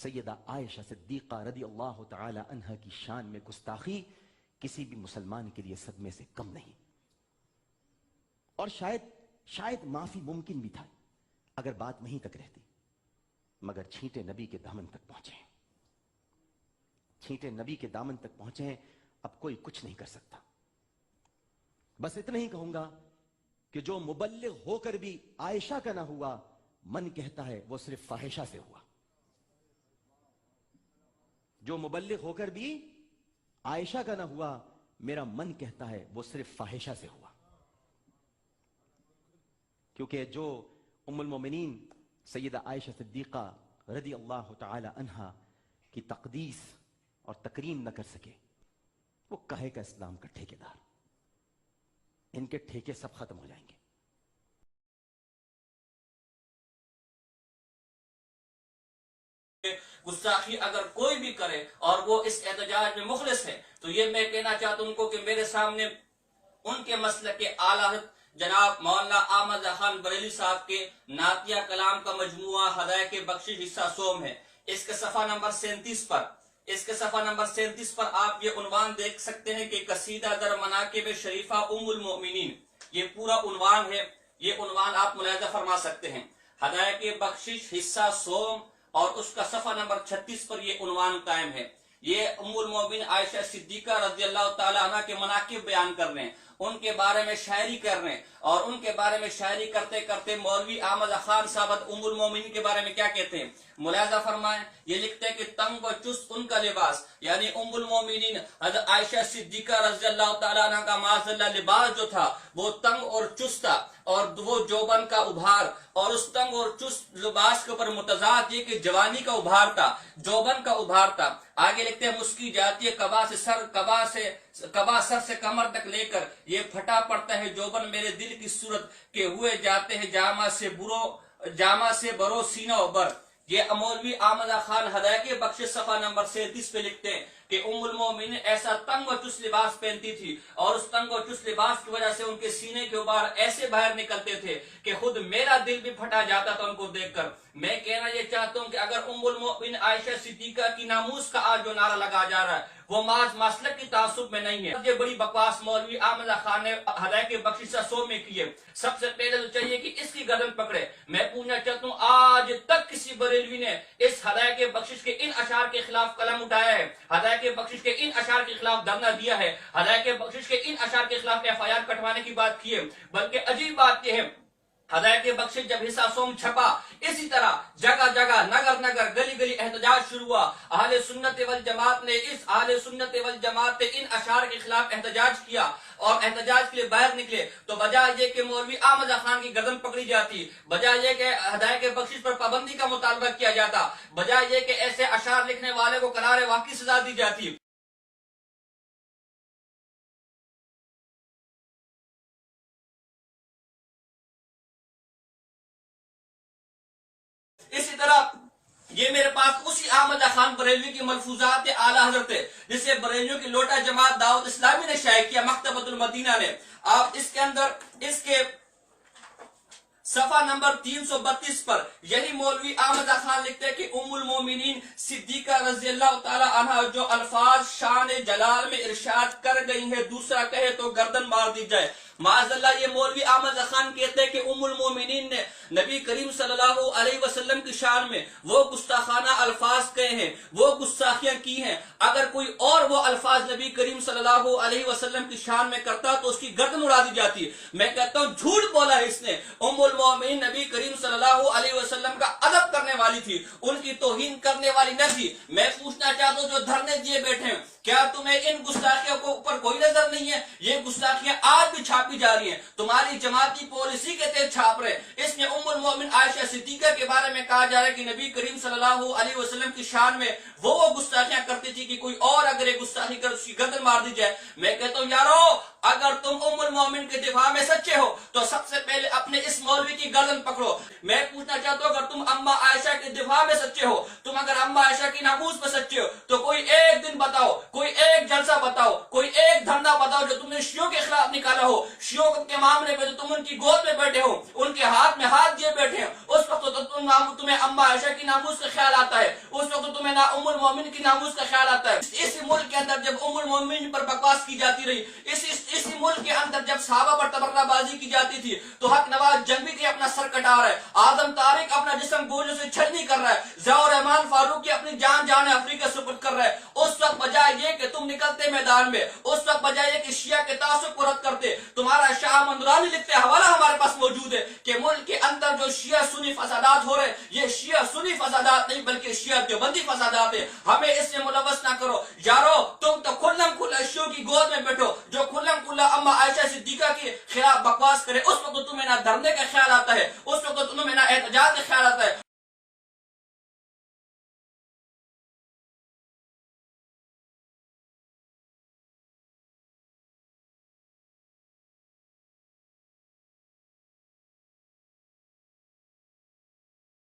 سیدہ عائشہ صدیقہ رضی اللہ تعالی عنہ کی شان میں گستاخی کسی بھی مسلمان کے لیے صدمے سے کم نہیں، اور شاید معافی ممکن بھی تھا اگر بات وہیں تک رہتی، مگر چھینٹے نبی کے دامن تک پہنچے ہیں، چھینٹے نبی کے دامن تک پہنچے ہیں، اب کوئی کچھ نہیں کر سکتا۔ بس اتنا ہی کہوں گا کہ جو مبلغ ہو کر بھی عائشہ کا نہ ہوا، من کہتا ہے وہ صرف فاحشہ سے ہوا۔ جو مبلغ ہو کر بھی عائشہ کا نہ ہوا، میرا من کہتا ہے وہ صرف فاحشہ سے ہوا، کیونکہ جو ام المومنین سیدہ عائشہ صدیقہ رضی اللہ تعالی عنہا کی تقدیس اور تکریم نہ کر سکے، وہ کہے کا اسلام کا ٹھیکیدار، ان کے ٹھیکے سب ختم ہو جائیں گے۔ گستاخی اگر کوئی بھی کرے اور وہ اس احتجاج میں مخلص ہے، تو یہ میں کہنا چاہتا ہوں کہ میرے سامنے ان کے مسلک کے اعلیٰ حضرت جناب مولانا احمد خان بریلوی صاحب کے نعتیہ کلام کا مجموعہ ہدایت بخشش حصہ سوم ہے۔ اس کے صفحہ نمبر 37 پر آپ یہ عنوان دیکھ سکتے ہیں کہ قصیدہ در مناقب شریفہ ام المؤمنین، یہ پورا عنوان ہے، یہ عنوان آپ ملاحظہ فرما سکتے ہیں، ہدایت بخشش حصہ سوم، اور اس کا صفحہ نمبر 36 پر یہ عنوان قائم ہے۔ یہ ام المومنین عائشہ صدیقہ رضی اللہ تعالی عنہ کے مناقب بیان کر رہے ہیں، ان کے بارے میں شاعری کر رہے ہیں، اور ان کے بارے میں شاعری کرتے کرتے مولوی احمد خان صاحب ام المومنین کے بارے میں کیا کہتے ہیں، ملاحظہ فرمائیں۔ یہ لکھتے ہیں کہ تنگ و چست ان کا لباس، یعنی ام المومنین حضرت عائشہ صدیقہ رضی اللہ تعالی عنہ کا معاذ اللہ لباس جو تھا وہ تنگ اور چست تھا، اور وہ جوبن کا ابھار، اور اس تنگ اور چست لباس کے اوپر متضاد یہ کہ جوانی کا ابھار تھا، جوبن کا ابھار تھا۔ آگے لکھتے ہیں مسکی جاتی ہے کبا سر سے کمر تک لے کر، یہ پھٹا پڑتا ہے جوبن میرے دل کی صورت کے ہوئے جاتے ہیں جامہ سے برو سینہ و بر۔ یہ مولوی احمد خان ہدایت بخشش صفحہ نمبر 37 پہ لکھتے ہیں کہ ام المومنین ایسا تنگ و چست لباس پہنتی تھی، اور اس تنگ و چست لباس کی وجہ سے ان کے سینے کے اوپر ایسے باہر نکلتے تھے کہ خود میرا دل بھی پھٹا جاتا تھا ان کو دیکھ کر۔ میں کہنا یہ چاہتا ہوں کہ اگر ام المومنین عائشہ صدیقہ کی ناموس کا آج جو نعرہ لگا جا رہا ہے وہ محض مسلک کی تعصب میں نہیں ہے، یہ بڑی بکواس مولوی احمد خان نے ہدایت بخشش سو میں کی ہے۔ سب سے پہلے تو چاہیے کہ اس کی گردن پکڑے۔ میں پوچھنا چاہتا ہوں آج تک کسی بریلوی نے اس ہدایت بخشش کے ان اشعار کے خلاف قلم اٹھایا ہے، ہدایت بخشش کے ان اشعار کے خلاف دھرنا دیا ہے، ہدایت بخشش کے ان اشعار کے خلاف FIR کٹوانے کی بات کی ہے؟ بلکہ عجیب بات یہ ہے، ہدایت بخشش جب حصہ سوم چھپا، اسی طرح جگہ جگہ نگر گلی گلی احتجاج شروع ہوا۔ اہل سنت والجماعت نے ان اشعار کے خلاف احتجاج کیا، اور احتجاج کے لیے باہر نکلے تو بجائے یہ کہ مولوی احمد خان کی گردن پکڑی جاتی، بجائے یہ کہ ہدایت بخشش پر پابندی کا مطالبہ کیا جاتا، بجائے یہ کہ ایسے اشعار لکھنے والے کو قرار واقعی سزا دی جاتی، اسی طرح یہ میرے پاس اسی احمد خان بریلوی کی ملفوظات اعلیٰ حضرت ہے، جسے بریلویوں کی لوٹا جماعت دعوت اسلامی نے شائع کیا، مکتبۃ المدینہ نے۔ آپ اس کے اندر اس کے صفحہ نمبر 332 پر یہی مولوی احمد خان لکھتے ہیں کہ ام المومنین صدیقہ رضی اللہ تعالی عنہ جو الفاظ شان جلال میں ارشاد کر گئی ہیں، دوسرا کہے تو گردن مار دی جائے۔ معاذ اللہ یہ مولوی احمد خان کہتے ہیں کہ ام المومنین نے نبی کریم صلی اللہ علیہ وسلم کی شان میں وہ گستاخانہ الفاظ کہے ہیں، وہ گستاخیاں کی ہیں، اگر کوئی اور وہ الفاظ نبی کریم صلی اللہ علیہ وسلم کی شان میں کرتا تو اس کی گردن اڑا دی جاتی۔ میں کہتا ہوں جھوٹ بولا ہے اس نے۔ ام المومنین نبی کریم صلی اللہ علیہ وسلم کا ادب کرنے والی تھی، ان کی توہین کرنے والی نہ تھی۔ میں پوچھنا چاہتا ہوں جو دھرنے دیے بیٹھے ہیں، کیا تمہیں ان گستاخیوں کو اوپر کوئی نظر نہیں ہے؟ یہ گستاخیاں آج بھی چھاپی جا رہی ہیں، تمہاری جماعتی پالیسی کے تحت چھاپ رہے۔ اس میں ام المومن عائشہ صدیقہ کے بارے میں کہا جا رہا ہے کہ نبی کریم صلی اللہ علیہ وسلم کی شان میں وہ گستاخیاں کرتی تھی کہ کوئی اور اگر ایک گستاخی کر اس کی گردن مار دی جائے۔ میں کہتا ہوں یارو، اگر تم ام المومن کے دفاع میں سچے ہو تو سب سے پہلے اپنے اس مولوی کی گردن پکڑو۔ میں پوچھنا چاہتا ہوں اگر تم اما عائشہ کے دفاع میں سچے ہو، تم اگر اما عائشہ کی ناموس میں سچے ہو تو کوئی ایک دن بتاؤ، کوئی ایک جلسہ بتاؤ، کوئی ایک دھرنا بتاؤ جو تم نے شیعوں کے خلاف نکالا ہو، شیعوں کے معاملے پہ تم ان کی گود میں بیٹھے ہو، ان کے ہاتھ میں ہاتھ دیے بیٹھے ہو، اس وقت تو تمہیں اما عائشہ کی ناموس کا خیال آتا ہے، اس وقت تمہیں ام المومنین کی ناموس کا خیال آتا ہے۔ اس ملک کے اندر جب ام المومنین پر بکواس کی جاتی رہی، اسی ملک کے اندر جب صحابہ پر تبرہ بازی کی جاتی تھی، تو حق نواز جنگی کے اپنا سر کٹا رہا ہے، آدم طارق اپنا جسم گولیوں سے چھلنی کر رہا ہے، ضیاء الرحمان فاروقی اپنی جان افریقہ سپرد کر رہا ہے، اس وقت بجائے یہ کہ تم نکلتے میدان میں، اس وقت بجائے کہ شیعہ کے تعصب کو رد کرتے، تمہارا شاہ مندرانی لکھتے حوالہ ہمارے پاس موجود ہے کہ ملک کے اندر جو شیعہ سنی فسادات ہو رہے، یہ شیعہ سنی فسادات نہیں بلکہ شیعہ دیوبندی فسادات ہے، ہمیں اس سے ملوث نہ کرو یارو، تم تو کھلم کھلا شیعوں کی گود میں بیٹھو، جو کھلم کھلا اما عائشہ صدیقہ کے خلاف بکواس کرے، اس وقت تمہیں نہ دھرنے کا خیال آتا ہے، اس وقت تمہیں نہ احتجاج کا خیال آتا ہے۔